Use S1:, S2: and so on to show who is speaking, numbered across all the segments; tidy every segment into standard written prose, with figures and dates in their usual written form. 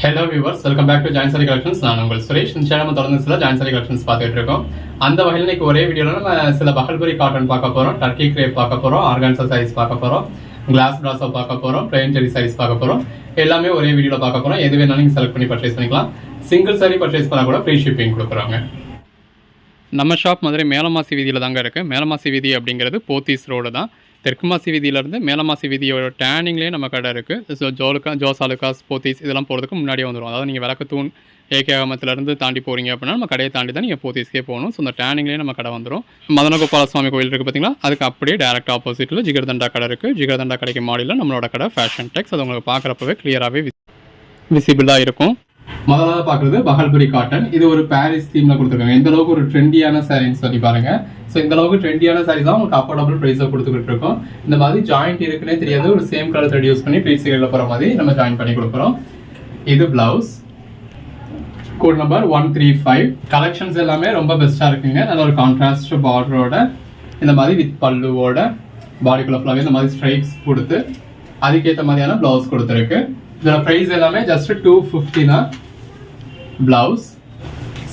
S1: Hello viewers, welcome back to join sari collections. நான் உங்கள் சுரேஷ். இந்த சேனல் தொடர்ந்து சில ஜாயின் சாரி கலெக்ஷன்ஸ் பார்த்துட்டு இருக்கோம். அந்த வகையில் இன்னைக்கு ஒரே வீடியோவில் நம்ம சில பகல்புரி காட்டன் பார்க்க போகிறோம், டர்க்கி கிரேப் பார்க்க போகிறோம், ஆர்கான்சா சாரீஸ் பார்க்க போகிறோம், கிளாஸ் பிராஸோ பார்க்க போகிறோம், பிளைன் ஜெரி சாரீஸ் பார்க்க போகிறோம். எல்லாமே ஒரே வீடியோவில் பார்க்க போகிறோம். எது வேணாலும் நீங்கள் செலக்ட் பண்ணி பர்ச்சேஸ் பண்ணிக்கலாம். சிங்கிள் சாரி பர்ச்சேஸ் பண்ணால் கூட ஃப்ரீ ஷிப்பிங் கொடுக்குறாங்க. நம்ம ஷாப் மதுரை மேலமாசி வீதியில் தாங்க இருக்குது. மேலமாசி வீதி அப்படிங்கிறது போத்தீஸ் ரோடு தான். தெற்குமாசி வீதியிலேருந்து மேலமாசி வீதியோட டேனிங்லேயே நம்ம கடை இருக்குது. ஸோ ஜோஸ் அலுகாஸ் போத்தீஸ் இதெல்லாம் போகிறதுக்கு முன்னாடியே வந்துடும். அதாவது நீங்கள் விளக்கத்தூண் ஏகேகமத்துலேருந்து தாண்டி போகிறீங்க அப்படின்னா நம்ம கடையை தாண்டி தான் நீங்கள் போத்தீஸ்க்கே போகணும். ஸோ அந்த டேனிங்லேயே நம்ம கடை வந்துடும். மதனகோபால சுவாமி கோயில் இருக்குது பார்த்தீங்களா, அதுக்கு அப்படியே டேரக்ட் ஆப்போசிட்டில் ஜிகர்தண்டா கடை இருக்குது. ஜிகர்தண்டா கடைக்கு மாடியில் நம்மளோட கடை ஃபேஷன் டெக்ஸ். அது உங்களுக்கு பார்க்குறப்பவே கிளியராகவே விசிபிளாக இருக்கும். முதல்ல பார்க்குறது பகல்புரி காட்டன். இது ஒரு பாரிஸ் தீமில் கொடுத்துருக்காங்க. இந்த அளவுக்கு ஒரு ட்ரெண்டியான சாரீன்னு சொல்லி பாருங்க. ஸோ இந்த அளவுக்கு ட்ரெண்டியான சாரீ தான் உங்களுக்கு அஃபோர்டபுள் ப்ரைஸாக கொடுத்துக்கிட்டு இருக்கோம். இந்த மாதிரி ஜாயிண்ட் இருக்குன்னே தெரியாது, ஒரு சேம் கலர் த்ரெட் யூஸ் பண்ணி ப்ளீட்ஸ் கையில் போகிற மாதிரி நம்ம ஜாயின் பண்ணி கொடுக்குறோம். இது பிளவுஸ், கோட் நம்பர் 135. கலெக்ஷன்ஸ் எல்லாமே ரொம்ப பெஸ்ட்டாக இருக்குங்க. நல்ல ஒரு கான்ட்ராஸ்ட் பார்டரோட இந்த மாதிரி வித் பல்லுவோட பாடிக்குள்ள ஃபுல்லாகவே இந்த மாதிரி ஸ்ட்ரைப்ஸ் கொடுத்து அதுக்கேற்ற மாதிரியான பிளவுஸ் கொடுத்துருக்கு. இதோட ப்ரைஸ் எல்லாமே ஜஸ்ட் 250 தான். பிளவுஸ்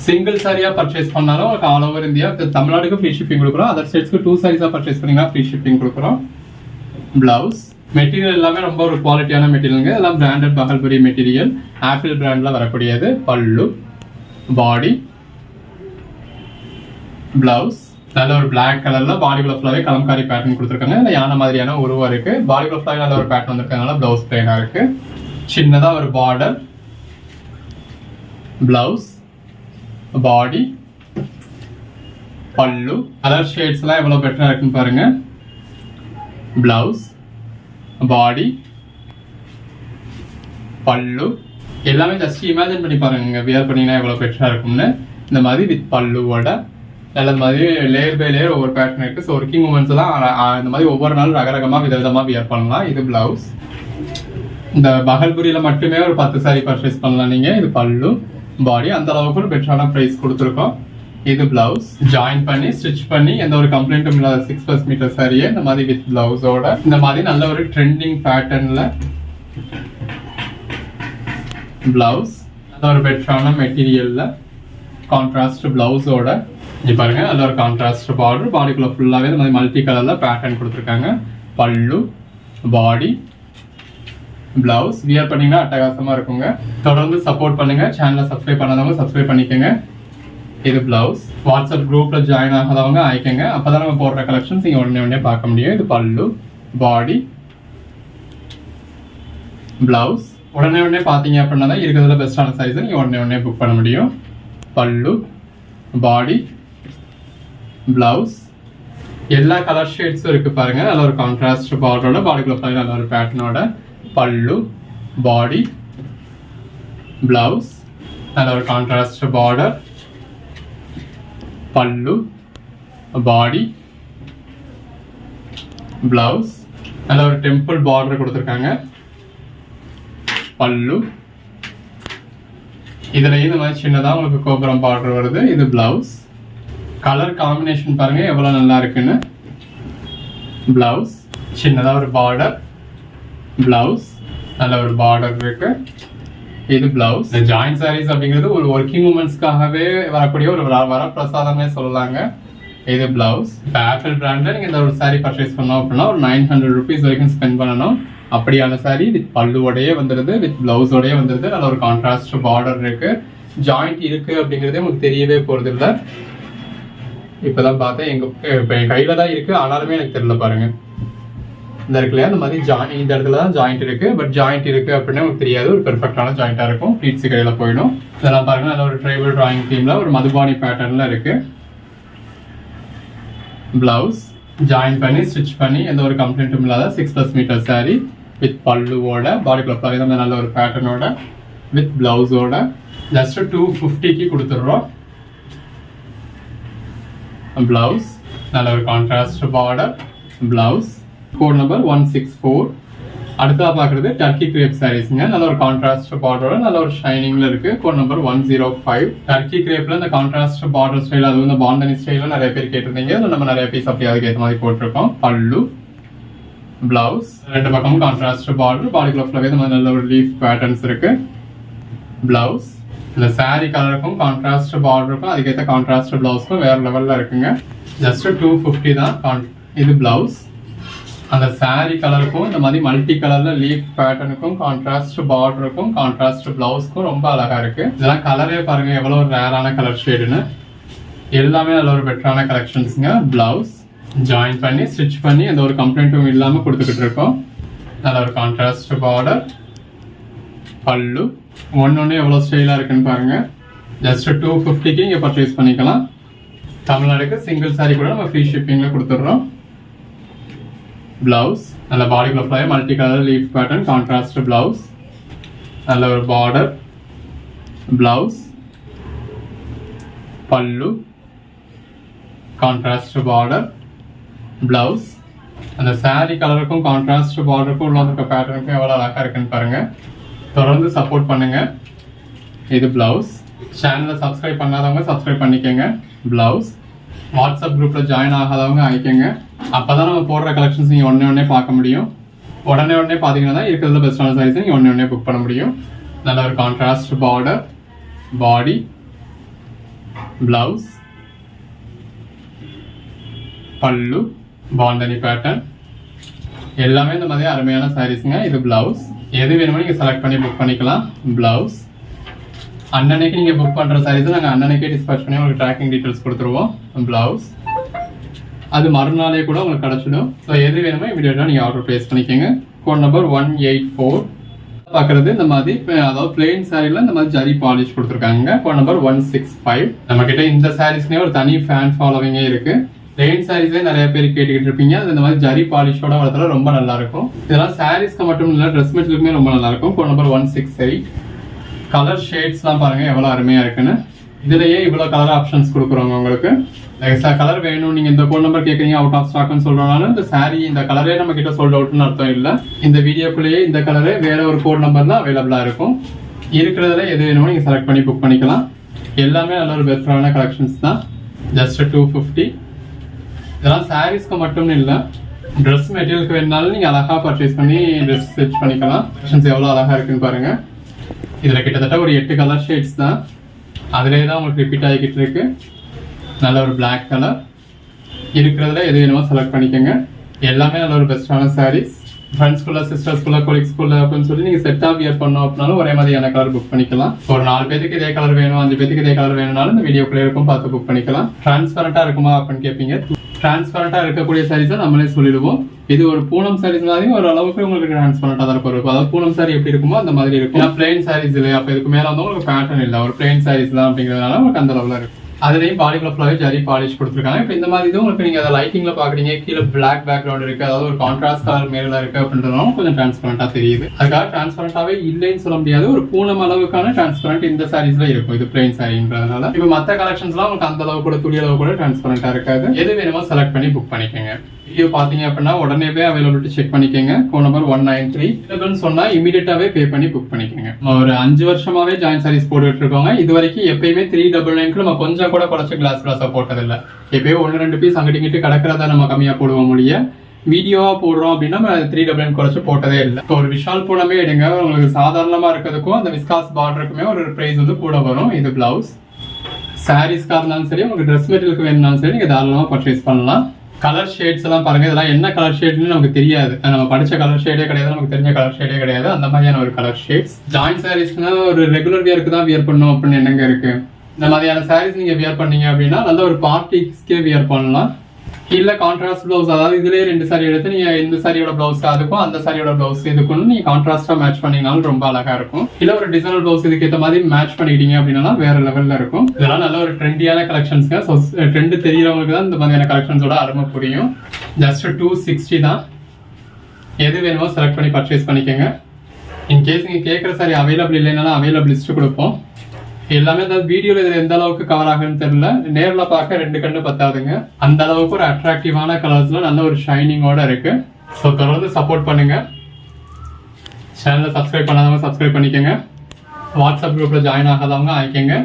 S1: சிங்கிள் சாரியா பர்ச்சேஸ் பண்ணாலும் உங்களுக்கு ஆல் ஓவர் இந்தியா, தமிழ்நாடுக்கு ஃப்ரீ ஷிப்பிங் கொடுக்குறோம். அதர் ஸ்டேட்ஸ்க்கு 2 சாரீஸா பர்ச்சேஸ் பண்ணீங்கன்னா ஃப்ரீ ஷிப்பிங் கொடுக்குறோம். பிளவுஸ் மெட்டீரியல் எல்லாமே ரொம்ப ஒரு குவாலிட்டியான மெட்டீரியலுங்க. எல்லாம் பிராண்டட் பகல்புரி மெட்டீரியல், ஆப்பிள் பிராண்ட்ல வரக்கூடியது. பல்லு, பாடி, பிளவுஸ் நல்ல ஒரு பிளாக் கலர்ல பாடிக்குள்ள ஃபுல்லாவே கலம்காரி பேட்டர்ன் கொடுத்துருக்காங்க. இல்லை யானை மாதிரியான உருவம் இருக்கு. பாடிக்குள்ள ஃபுல்லாவே நல்ல ஒரு பேட்டர்ன் வந்திருக்கனால பிளவுஸ் பிளைனா இருக்கு. சின்னதா ஒரு பார்டர், பிளவுஸ், பாடி, பல்லு. கலர் ஷேட்ஸ் எல்லாம் எவ்வளவு பெட்டரா இருக்குன்னு பாருங்க. பிளவுஸ், பாடி, பல்லு எல்லாமே ஜஸ்ட் இமேஜின் பண்ணி பாருங்க. வியர் பண்ணீங்கன்னா எவ்வளவு பெட்டரா இருக்கும்னு. இந்த மாதிரி வித் பல்லுவோட நல்ல மாதிரி லேயர் பை லேயர் ஒவ்வொரு பேட்டர்ன் இருக்கு. ஸோ ஒர்க்கிங் உமன்ஸ் எல்லாம் இந்த மாதிரி ஒவ்வொரு நாளும் ரகரகமா விதவிதமா வியர் பண்ணலாம். இது பிளவுஸ். இந்த பகல்புரியில மட்டுமே ஒரு 10 சாரி பர்ச்சேஸ் பண்ணலாம் நீங்க. இது பல்லு, பாடி அந்த அளவுக்கு ஒரு பெட்டரான பிரைஸ் கொடுத்துருக்கோம். இது பிளவுஸ் ஜாயின் பண்ணி ஸ்டிச் பண்ணி எந்த ஒரு கம்ப்ளைண்ட்டும் இல்லாத 6+ மீட்டர் சாரியே இந்த மாதிரி வித் பிளவுஸோட இந்த மாதிரி நல்ல ஒரு ட்ரெண்டிங் பேட்டர்ன்ல பிளவுஸ், நல்ல ஒரு பெட்டரான மெட்டீரியல்ல கான்ட்ராஸ்ட் பிளவுஸோட இங்க பாருங்க. நல்ல ஒரு கான்ட்ராஸ்ட் பார்டர், பாடிக்குள்ள ஃபுல்லாவே இந்த மாதிரி மல்டி கலர்ல பேட்டர்ன் கொடுத்துருக்காங்க. பல்லு, பாடி, பிளவுஸ் வியர் பண்ணீங்கன்னா அட்டகாசமா இருக்குங்க. தொடர்ந்து சப்போர்ட் பண்ணுங்க. சேனலை சப்ஸ்கிரைப் பண்ணாதவங்க சப்ஸ்கிரைப் பண்ணிக்கோங்க. இது பிளவுஸ். வாட்ஸ்அப் குரூப்ல ஜாயின் ஆகாதவங்க ஆயிக்கங்க. அப்பதான் நம்ம போடுற கலெக்ஷன்ஸ் நீங்க உடனே பார்க்க முடியும். இது பல்லு, பாடி, பிளவுஸ். உடனே பாத்தீங்க அப்படின்னா தான் இருக்கிறதுல பெஸ்டான சைஸ் நீங்க உடனே புக் பண்ண முடியும். பல்லு, பாடி, பிளவுஸ் எல்லா கலர் ஷேட்ஸும் இருக்கு பாருங்க. நல்ல ஒரு கான்ட்ராஸ்ட் பார்டரோட பாடிக்குள்ள நல்ல ஒரு பேட்டர்னோட பல்லு, பாடி, பிளவுஸ் நல்ல ஒரு கான்ட்ராஸ்ட் பார்டர், பல்லு, பாடி, பிளவுஸ் நல்ல ஒரு டெம்பிள் பார்டர் கொடுத்துருக்காங்க. பல்லு இதுல இந்த மாதிரி சின்னதா உங்களுக்கு கோபுரம் பார்டர் வருது. இது பிளவுஸ். கலர் காம்பினேஷன் பாருங்க எவ்வளவு நல்லா இருக்குன்னு. பிளவுஸ் சின்னதா ஒரு பார்டர், பிளவுஸ் நல்ல ஒரு பார்டர் இருக்கு. இது பிளவுஸ். ஜாயிண்ட் சாரீஸ் அப்படிங்கிறது ஒரு ஒர்க்கிங் உமன்ஸ்க்காகவே வரக்கூடிய ஒரு வரப்பிரசாதமே சொல்லலாங்க. இது பிளவுஸ். ஆப்பிள் பிராண்ட்ல நீங்க இந்த ஒரு சாரி பர்ச்சேஸ் பண்ணோம் அப்படின்னா ஒரு 900 rupees வரைக்கும் ஸ்பெண்ட் பண்ணணும். அப்படியான சாரி வித் பல்லுவோடயே வந்துருது, வித் பிளவுஸோடய வந்துருது. நல்ல ஒரு கான்ட்ராஸ்ட் பார்டர் இருக்கு. ஜாயிண்ட் இருக்கு அப்படிங்கிறதே உங்களுக்கு தெரியவே போறது இல்லை. இப்பதான் பார்த்தேன், என் கையில தான் இருக்கு ஆனாலுமே எனக்கு தெரியல பாருங்க. இந்த இருக்குல்லையா இந்த மாதிரி இந்த இடத்துல தான் ஜாயிண்ட் இருக்கு. பட் ஜாயிண்ட் இருக்கு அப்படின்னு உங்களுக்கு தெரியாது. ஒரு பெர்ஃபெக்டான ஜாயிண்டா இருக்கும். ப்ளீட்ஸ் கையில போயிடும். இதெல்லாம் பாருங்க நல்ல ஒரு ட்ரைபல் டிராயிங் தீம்ல ஒரு மதுபானி பேட்டர்ன்ல இருக்கு. பிளவுஸ் ஜாயின் பண்ணி ஸ்டிச் பண்ணி எந்த ஒரு கம்ப்ளைண்ட்டும் இல்லாத 6+ மீட்டர் சாரி வித் பல்லுவோட பாடிக்குள்ள நல்ல ஒரு பேட்டர்னோட வித் பிளவுஸோட ஜஸ்ட் 250க்கு கொடுத்துடுறோம். பிளவுஸ் நல்ல ஒரு contrast border, blouse code number 164. அடுத்ததா பாக்குறது டர்க்கி கிரேப் சாரீஸ்ங்க. நல்ல ஒரு கான்ட்ராஸ்ட் பார்டரோட நல்ல ஒரு ஷைனிங்ல இருக்கு. Code number 105. டர்க்கி கிரேப்ல இந்த கான்ட்ராஸ்ட் பார்டர் ஸ்டைல், அது வந்து பாந்தனி ஸ்டைல நிறைய பேர் கேட்டிருந்தீங்க. நம்ம நிறைய பீஸ் அப்படி அதுக்கு ஏற்ற மாதிரி போட்டிருக்கோம். பல்லு, பிளவுஸ் ரெண்டு பக்கமும் கான்ட்ராஸ்ட் பார்டர், பாடிக்குள்ள ஃபுல்லாவே நல்ல ஒரு லீஃப் பேட்டர்ன்ஸ் இருக்கு. பிளவுஸ். இந்த saree கலருக்கும் கான்ட்ராஸ்ட் பார்டருக்கும் அதுக்கேற்ற கான்ட்ராஸ்ட் பிளவுஸ்க்கும் வேற லெவல்ல இருக்குங்க. ஜஸ்ட் 250 தான் இது பிளவுஸ். அந்த saree கலருக்கும் இந்த மாதிரி மல்டி கலர்ல லீஃப் பேட்டர்னுக்கும் கான்ட்ராஸ்ட் பார்டருக்கும் கான்ட்ராஸ்ட் பிளவுஸ்க்கும் ரொம்ப அழகா இருக்கு. இதெல்லாம் கலரே பாருங்க எவ்வளவு ரேரான கலர் ஷேடுன்னு. எல்லாமே நல்ல ஒரு பெட்டரான கலெக்ஷன்ஸ்ங்க. பிளவுஸ் ஜாயின் பண்ணி ஸ்டிச் பண்ணி எந்த ஒரு கம்ப்ளைண்ட்டும் இல்லாம கொடுத்துக்கிட்டு இருக்கோம். நல்ல ஒரு கான்ட்ராஸ்ட் பார்டர், பல்லு ஒன்னொன்னு எவ்வளவு ஸ்டைலா இருக்குன்னு பாருங்க. ஜஸ்ட் 250க்கு இங்க பர்ச்சேஸ் பண்ணிக்கலாம். தமிழ்நாடுக்கு சிங்கிள் சாரி கூட நம்ம ஃப்ரீ ஷிப்பிங்ல கொடுத்துடுறோம். பிளவுஸ் நல்ல பாடிக்குள்ள fly multi colour leaf pattern contrast blouse, நல்ல ஒரு பார்டர், பிளவுஸ், பல்லு, கான்ட்ராஸ்ட் பார்டர், பிளவுஸ். அந்த saree கலருக்கும் கான்ட்ராஸ்ட் பார்டருக்கும் உள்ள இருக்க பேட்டர்னுக்கும் எவ்வளவு அழகா இருக்குன்னு பாருங்க. தொடர்ந்து சப்போர்ட் பண்ணுங்க. இது பிளவுஸ். சேனலை சப்ஸ்கிரைப் பண்ணாதவங்க சப்ஸ்கிரைப் பண்ணிக்கோங்க. பிளவுஸ். வாட்ஸ்அப் குரூப்ல ஜாயின் ஆகாதவங்க ஆகிக்கங்க. அப்பதான் நம்ம போடுற கலெக்ஷன்ஸ் நீங்க ஒன்னே பார்க்க முடியும். உடனே பாத்தீங்கன்னா இருக்கிறதுல பெஸ்டான சாரீஸ் நீங்க ஒன்னே புக் பண்ண முடியும். நல்ல ஒரு கான்ட்ராஸ்ட் பார்டர், பாடி, பிளவுஸ், பல்லு, பாந்தனி பேட்டர்ன் எல்லாமே இந்த மாதிரி அருமையான சாரீஸ்ங்க. இது பிளவுஸ். எது வேணுமோ நீங்க செலக்ட் பண்ணி புக் பண்ணிக்கலாம். பிளவுஸ். அன்னன்னைக்கு நீங்க புக் பண்ற சாரீஸ் நாங்க அன்னன்னைக்கே டிஸ்பேட்ச் பண்ணி உங்களுக்கு ட்ராக்கிங் டீடைல்ஸ் கொடுத்துருவோம். பிளவுஸ் அது மறுநாளே கூட உங்களுக்கு கிடைச்சிடும். ஸோ எது வேணுமோ இமீடியட்டா நீங்க ஆர்டர் பிளேஸ் பண்ணிக்கோங்க. கோட் நம்பர் 184 பாக்குறது இந்த மாதிரி, அதாவது பிளெயின் சாரில இந்த மாதிரி ஜரி பாலிஷ் கொடுத்துருக்காங்க. Code number 165. நம்ம கிட்ட இந்த சாரீஸ்னே ஒரு தனி ஃபேன் ஃபாலோவிங்கே இருக்கு. பிளெயின் சாரீஸ்லேயே நிறைய பேர் கேட்டுக்கிட்டு இருப்பீங்க. அது இந்த மாதிரி ஜரி பாலிஷோட வரதுல ரொம்ப நல்லா இருக்கும். இதெல்லாம் சாரீஸ்க்கு மட்டும் இல்லை, ட்ரெஸ் மெட்டீரியலுக்குமே ரொம்ப நல்லா இருக்கும். Code number 168. கலர் ஷேட்ஸ்லாம் பாருங்க எவ்வளவு அருமையா இருக்குன்னு. இதுலயே இவ்வளவு கலர் ஆப்ஷன்ஸ் கொடுக்குறோங்க உங்களுக்கு. எக்ஸ்ட்ரா கலர் வேணும் நீங்க இந்த கோட் நம்பர் கேட்குறீங்க, அவுட் ஆஃப் ஸ்டாக்னு சொல்றதுனால இந்த சாரி இந்த கலரே நம்ம கிட்ட சோல்ட் அவுட்னு அர்த்தம் இல்லை. இந்த வீடியோக்குள்ளேயே இந்த கலரே வேற ஒரு கோட் நம்பர் தான் அவைலபிளா இருக்கும். இருக்கிறதுல எது வேணுமோ நீங்க செலக்ட் பண்ணி புக் பண்ணிக்கலாம். எல்லாமே நல்ல ஒரு பெஸ்டான கலெக்ஷன்ஸ் தான். ஜஸ்ட் 250. இதெல்லாம் சாரீஸ்க்கு மட்டும் இல்லை, ட்ரெஸ் மெட்டீரியலுக்கு வேணுனாலும் நீங்க அழகா பர்ச்சேஸ் பண்ணி ட்ரெஸ் ஸ்டிச் பண்ணிக்கலாம். கலெக்ஷன்ஸ் எவ்வளவு அழகா இருக்குன்னு பாருங்க. இதுல கிட்டத்தட்ட ஒரு 8 கலர் ஷேட்ஸ் தான். அதுலேயே தான் உங்களுக்கு ரிப்பீட் ஆகிக்கிட்டு இருக்கு. நல்ல ஒரு பிளாக் கலர். இருக்கிறதுல எது வேணுமோ செலக்ட் பண்ணிக்கோங்க. எல்லாமே நல்ல ஒரு பெஸ்டான சாரீஸ். ஃப்ரெண்ட்ஸ்குள்ள, சிஸ்டர்ஸ்குள்ள, கொலீக்ஸ்குள்ள அப்படின்னு சொல்லி நீங்க செட் ஆஃப் வியர் பண்ணோம் அப்படின்னாலும் ஒரே மாதிரியான கலர் புக் பண்ணிக்கலாம். ஒரு 4 பேருக்கு இதே கலர் வேணும், 5 பேருக்கு இதே கலர் வேணும்னாலும் இந்த வீடியோக்குள்ளே இருக்கும் பார்த்து புக் பண்ணிக்கலாம். டிரான்ஸ்பரண்டா இருக்குமா அப்படின்னு கேட்பீங்க. டிரான்ஸ்பரண்டா இருக்கக்கூடிய சாரீஸை நம்மளே சொல்லிடுவோம். இது ஒரு பூனம் சாரீஸ் மாதிரி ஒரு அளவுக்கு உங்களுக்கு டிரான்ஸ்பரண்டா தான் இருக்கும். அதாவது பூனம் சாரி எப்படி இருக்குமோ அந்த மாதிரி இருக்கும். பிளெயின் சாரீஸ் இல்லையா, அப்ப இதுக்கு மேல வந்து உங்களுக்கு பேட்டர்ன் இல்லை, ஒரு பிளெயின் சாரீஸ் தான் அப்படிங்கிறதுனால உங்களுக்கு அந்த அளவுல இருக்கும். அதுலயும் பாடிக்குள்ள ஃபுல்லாவே ஜரி பாலிஷ் கொடுத்துருக்காங்க. இப்போ இந்த மாதிரி இது உங்களுக்கு நீங்க அதை லைட்டிங்ல பாக்குறீங்க, கீழே பிளாக் பேக்ரவுண்ட் இருக்கு, அதாவது ஒரு கான்ட்ராஸ்ட் கலர் மேல இருக்கு அப்படின்றதுனால கொஞ்சம் டிரான்ஸ்பரண்டா தெரியுது. அதுக்காக டிரான்ஸ்பரண்டாவே இல்லைன்னு சொல்ல முடியாது. ஒரு பூனம் அளவுக்கான டிரான்ஸ்பரண்ட் இந்த சாரீஸ்ல இருக்கும். இது பிளெயின் சாரின்றதுனால இப்போ மற்ற கலெக்ஷன்ஸ்லாம் உங்களுக்கு அந்த அளவு கூட துளி அளவு கூட டிரான்ஸ்பரண்டா இருக்காது. எது வேணுமோ செலக்ட் பண்ணி புக் பண்ணிக்கோங்க. வீடியோ பாத்தீங்க அப்படின்னா உடனே அவைலபிலிட்டி செக் பண்ணிக்கோங்க. கோட் நம்பர் 193 சொன்னா இமீடியட்டாவே பே பண்ணி புக் பண்ணிக்கோங்க. ஒரு 5 வருஷமாவே ஜாயின் சாரீஸ் போட்டுட்டு இருக்கோங்க. இது வரைக்கும் எப்பயுமே 399 நம்ம கொஞ்சம் கூட குறைச்ச கிளாஸ் கிளாஸா போட்டதில்லை. எப்பயும் 1-2 பீஸ் அங்கிட்டு கிடக்கிறத நம்ம கம்மியா போடுவோம். முடிய வீடியோவா போடுறோம் அப்படின்னா 399 குறைச்சு போட்டதே இல்லை. ஒரு விஷால் பூனமே எடுங்க, உங்களுக்கு சாதாரணமா இருக்கிறதுக்கும் அந்த விஸ்காஸ் பார்டருக்குமே ஒரு பிரைஸ் வந்து கூட வரும். இது பிளவுஸ். சாரீஸ்க்காக இருந்தாலும் சரி, உங்களுக்கு ட்ரெஸ் மெட்டீரியலுக்கு வேணும்னாலும் சரி நீங்க தாராளமா பர்ச்சேஸ் பண்ணலாம். கலர் ஷேட்ஸ் எல்லாம் பாருங்க. இதெல்லாம் என்ன கலர் ஷேட்னு நமக்கு தெரியாது. நம்ம படிச்ச கலர் ஷேடே கிடையாது, நமக்கு தெரிஞ்ச கலர் ஷேடே கிடையாது. அந்த மாதிரியான ஒரு கலர் ஷேட்ஸ். ஜாயின் சாரீஸ்னா ஒரு ரெகுலர் வியருக்கு தான் வியர் பண்ணணும் அப்படின்னு என்னங்க இருக்கு. இந்த மாதிரியான சாரீஸ் நீங்க வியர் பண்ணீங்க அப்படின்னா நல்ல ஒரு பார்ட்டிஸ்க்கே வியர் பண்ணலாம். இல்ல கான்ட்ராஸ்ட் பிளவுஸ், அதாவது இதுலயே 2 சாரி எடுத்து நீங்க இந்த சாரியோட பிளவுஸ் அதுக்கும் அந்த சாரியோட பிளவுஸ் இதுக்கும் நீங்க கான்ட்ராஸ்டா மேட்ச் பண்ணீங்கனாலும் ரொம்ப அழகா இருக்கும். இல்ல ஒரு டிசைனர் பிளவுஸ் இதுக்கு ஏற்ற மாதிரி மேட்ச் பண்ணிட்டீங்க அப்படின்னா வேற லெவல்ல இருக்கும். இதெல்லாம் நல்ல ஒரு ட்ரெண்டியான கலெக்ஷன்ஸ்ங்க. ட்ரெண்ட் தெரியறவங்களுக்கு தான் இந்த மாதிரியான கலெக்ஷன்ஸோட அருமை புரியும். ஜஸ்ட் 260 தான். எது வேணுமோ செலக்ட் பண்ணி பர்ச்சேஸ் பண்ணிக்கோங்க. இன்கேஸ் நீங்க கேட்குற சாரி அவைலபிள் இல்லைனாலும் அவைலபிள் லிஸ்ட் கொடுப்போம். எல்லாமே அந்த வீடியோல இதுல எந்த அளவுக்கு கவர் ஆகுன்னு தெரியல. நேர்ல பார்க்க 2 கண்ணு பத்தாதுங்க. அந்த அளவுக்கு ஒரு அட்ராக்டிவான கலர்ஸ்ல நல்ல ஒரு ஷைனிங்கோட இருக்கு. ஸோ தொடர்ந்து சப்போர்ட் பண்ணுங்க. சேனலை சப்ஸ்கிரைப் பண்ணாதவங்க சப்ஸ்கிரைப் பண்ணிக்கோங்க. வாட்ஸ்அப் குரூப்ல ஜாயின் ஆகாதவங்க ஆயிக்கங்க.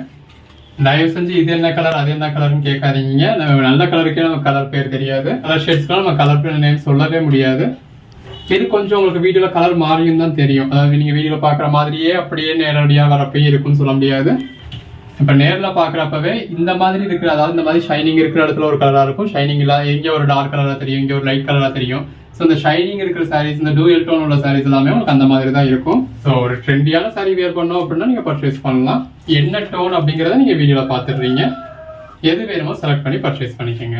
S1: தயவு செஞ்சு இது என்ன கலர் அது என்ன கலர்னு கேட்காதீங்க. நல்ல கலருக்கே நம்ம கலர் பேர் தெரியாது. கலர் ஷேட்ஸ்க்குலாம் நம்ம கலர் பேர் நேம் சொல்லவே முடியாது. இது கொஞ்சம் உங்களுக்கு வீடியோல கலர் மாறியும் தான் தெரியும். அதாவது நீங்க வீடியோல பாக்குற மாதிரியே அப்படியே நேரடியா வரப்பயே இருக்குன்னு சொல்ல முடியாது. இப்ப நேர்ல பாக்குறப்பவே இந்த மாதிரி இருக்கிற, அதாவது இந்த மாதிரி ஷைனிங் இருக்கிற இடத்துல ஒரு கலரா இருக்கும், ஷைனிங் இல்ல எங்க ஒரு டார்க் கலரா தெரியும், இங்க ஒரு லைட் கலரா தெரியும். ஸோ இந்த ஷைனிங் இருக்கிற சாரீஸ், இந்த டூயல் டோன் உள்ள சாரீஸ் எல்லாமே உங்களுக்கு அந்த மாதிரி தான் இருக்கும். ஸோ ஒரு ட்ரெண்டியான சாரீ வியர் பண்ணோம் அப்படின்னா நீங்க பர்ச்சேஸ் பண்ணலாம். என்ன டோன் அப்படிங்கறத நீங்க வீடியோல பாத்துடுறீங்க. எது வேணுமோ செலக்ட் பண்ணி பர்ச்சேஸ் பண்ணிக்கோங்க.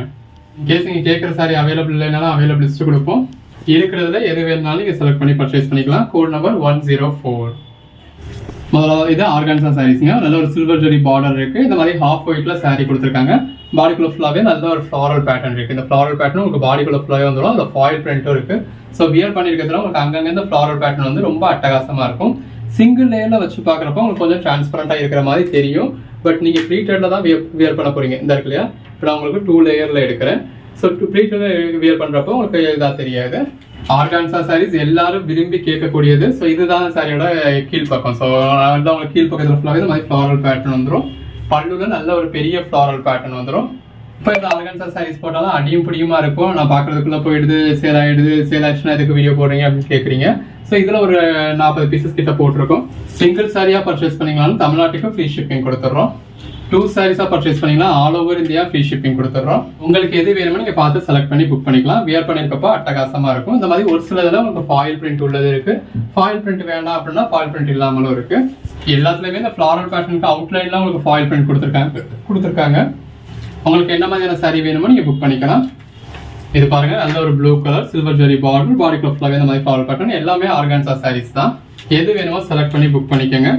S1: இன்கேஸ் நீங்க கேட்குற சாரீ அவைலபிள் இல்லைனாலும் அவைலபிள் லிஸ்ட் கொடுப்போம். இருக்கிறதுல எது வேணும்னாலும் நீங்க செலக்ட் பண்ணி பர்ச்சேஸ் பண்ணிக்கலாம். Code number 104. முதல்ல இது ஆர்கான்சா சாரீஸ்ங்க. நல்ல ஒரு சில்வர் ஜெரி பார்டர் இருக்கு. இந்த மாதிரி ஹாஃப் ஒயிட்ல சாரீ கொடுத்துருக்காங்க. பாடிக்குள்ள ஃபுல்லாவே நல்ல ஒரு ஃப்ளாரல் பேட்டர்ன் இருக்கு. இந்த ஃப்ளாரல் பேட்டர்ன் உங்களுக்கு பாடிக்குள்ள ஃபுல்லாவே வந்துடும். அந்த ஃபாயில் பிரிண்டும் இருக்கு. ஸோ வியர் பண்ணிருக்கிறதுல உங்களுக்கு அங்கங்க இந்த ஃப்ளாரல் பேட்டர்ன் வந்து ரொம்ப அட்டகாசமா இருக்கும். சிங்கிள் லேயர்ல வச்சு பாக்குறப்ப உங்களுக்கு கொஞ்சம் டிரான்ஸ்பரண்டா இருக்கிற மாதிரி தெரியும். பட் நீங்க ப்ளீட்டட்ல தான் வியர் பண்ண போறீங்க. இந்த இருக்கு இல்லையா, இப்போ நான் உங்களுக்கு 2 லேயர்ல எடுக்கிறேன். ஸோ ப்ளீட்டட்ல வியர் பண்றப்போ உங்களுக்கு இதா தெரியாது. ஆர்கான்சா சாரீஸ் எல்லாரும் விரும்பி கேட்கக்கூடியது. ஸோ இதுதான் சாரியோட கீழ்ப்பக்கம். ஸோ உங்களுக்கு கீழ்ப்பக்கத்தில் ஃபுல்லாகவே இந்த மாதிரி ஃப்ளாரல் பேட்டர்ன் வந்துடும். பல்லுல நல்ல ஒரு பெரிய ஃப்ளாரல் பேட்டர்ன் வந்துடும். இப்போ இந்த ஆர்கான்சா சாரீஸ் போட்டாலும் அடியும் பிடியுமா இருக்கும். நான் பார்க்கறதுக்குள்ள போயிடுது, சேல் ஆயிடுச்சுன்னா இதுக்கு வீடியோ போடுறீங்க அப்படின்னு கேட்குறீங்க. ஸோ இதில் ஒரு 40 பீசஸ் கிட்ட போட்டிருக்கோம். சிங்கிள் சாரியாக பர்ச்சேஸ் பண்ணிங்கனாலும் தமிழ்நாட்டுக்கு ஃப்ரீ ஷிப்பிங் கொடுத்துட்றோம். 2 சாரீஸா பர்ச்சேஸ் பண்ணீங்கன்னா all over India free shipping கொடுத்துட்றோம். உங்களுக்கு எது வேணுமோ நீங்க பார்த்து செலக்ட் பண்ணி புக் பண்ணிக்கலாம். வியர் பண்ணிருக்கப்போ அட்டகாசமா இருக்கும். இந்த மாதிரி ஒரு சில இதில் உங்களுக்கு ஃபாயில் பிரிண்ட் உள்ளது இருக்கு. ஃபாயில் பிரிண்ட் வேண்டாம் அப்படின்னா ஃபாயில் பிரிண்ட் இல்லாமலும் இருக்கு. எல்லாத்துலயுமே இந்த ஃப்ளாரல் பேட்டர்னுக்கு அவுட்லைன்லாம் உங்களுக்கு ஃபாயில் பிரிண்ட் கொடுத்துருக்காங்க. உங்களுக்கு என்ன மாதிரியான சாரீ வேணுமோ நீங்க புக் பண்ணிக்கலாம். இது பாருங்க, நல்ல ஒரு ப்ளூ கலர் சில்வர் ஜெரி பார்டர், பாடி ஃபுல்லாவே இந்த மாதிரி ஃப்ளாரல் பேட்டர்ன். எல்லாமே ஆர்கான்சா சாரீஸ் தான். எது வேணுமோ செலக்ட் பண்ணி புக் பண்ணிக்கோங்க.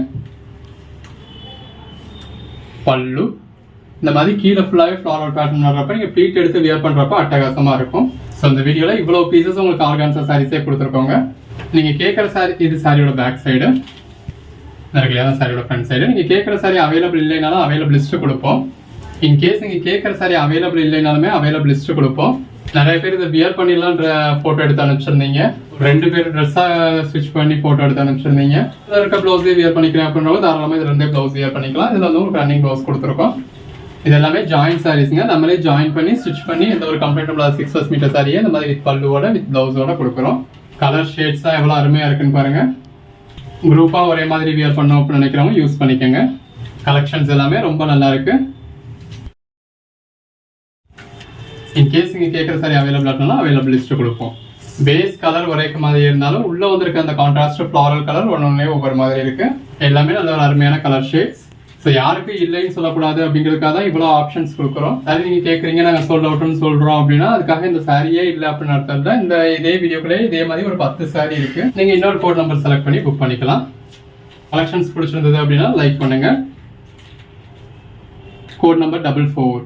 S1: பல்லு இந்த மாதிரி கீழே ஃபுல்லாவே ஃப்ளாரல் பேட்டர்ன் வர்றப்ப நீங்க ப்ளீட் எடுத்து வியர் பண்றப்ப அட்டகாசமா இருக்கும். ஸோ இந்த வீடியோல இவ்வளவு பீசஸ் உங்களுக்கு ஆர்கான்சா சாரீஸே கொடுத்துருக்கோங்க. நீங்க கேட்குற சாரி, இது சாரியோட பேக் சைடு, சாரியோட ஃப்ரண்ட் சைடு. நீங்க கேட்குற சாரி அவைலபிள் இல்லைனாலும் அவைலபிள் லிஸ்ட் கொடுப்போம். இன்கேஸ் நீங்க கேட்குற சாரி அவைலபிள் இல்லைனாலுமே அவைலபிள் லிஸ்ட் கொடுப்போம். நிறைய பேர் இதை வியர் பண்ணிடலான்ற போட்டோ எடுத்து அனுப்பிச்சிருந்தீங்க. 2 பேர் ட்ரெஸ்ஸா ஸ்டிச் பண்ணி போட்டோ எடுத்து அனுப்பிச்சிருந்தீங்க. இதில் இருக்க பிளவுஸே வியர் பண்ணிக்கிறேன் அப்படின்றவங்க தாராளமாக இது 2 பிளவுஸ் வியர் பண்ணிக்கலாம். இதில் வந்து ஒரு ரன்னிங் பிளவுஸ் கொடுத்துருக்கோம். இது எல்லாமே ஜாயின் சாரீஸ்ங்க. நம்மளே ஜாயின் பண்ணி ஸ்டிச் பண்ணி எந்த ஒரு கம்ப்ளைண்ட் 6 மீட்டர் சாரியை இந்த மாதிரி வித் பல்லுவோட வித் பிளவுஸோட கொடுக்குறோம். கலர் ஷேட்ஸா எவ்வளோ அருமையா இருக்குன்னு பாருங்க. குரூப்பா ஒரே மாதிரி வியர் பண்ணோம் அப்படின்னு நினைக்கிறவங்க யூஸ் பண்ணிக்கோங்க. கலெக்ஷன்ஸ் எல்லாமே ரொம்ப நல்லா இருக்கு. இன்கேஸ் நீங்க கேட்குற சாரி அவைலபிள் ஆகலாம் அவைலபிள் லிஸ்ட் கொடுப்போம். பேஸ் கலர் ஒரே மாதிரி இருந்தாலும் உள்ள வந்திருக்க அந்த கான்ட்ராஸ்ட் ஃப்ளாரல் கலர் ஒன்னொன்னே ஒவ்வொரு மாதிரி இருக்கு. எல்லாமே நல்ல ஒரு அருமையான கலர் ஷேட்ஸ். ஸோ யாருக்கு இல்லைன்னு சொல்லக்கூடாது அப்படிங்கிறதுக்காக தான் இவ்வளோ ஆப்ஷன்ஸ் கொடுக்குறோம். சாரி நீங்க கேட்குறீங்க நாங்கள் சோல்ட் அவுட்னு சொல்றோம் அப்படின்னா அதுக்காக இந்த சாரியே இல்லை அப்படின்னு அர்த்தம் இல்லை. இந்த இதே வீடியோக்குள்ளே இதே மாதிரி ஒரு 10 சாரி இருக்கு. நீங்க இன்னொரு கோட் நம்பர் செலக்ட் பண்ணி புக் பண்ணிக்கலாம். கலெக்ஷன்ஸ் பிடிச்சிருந்தது அப்படின்னா லைக் பண்ணுங்க. Code number 44.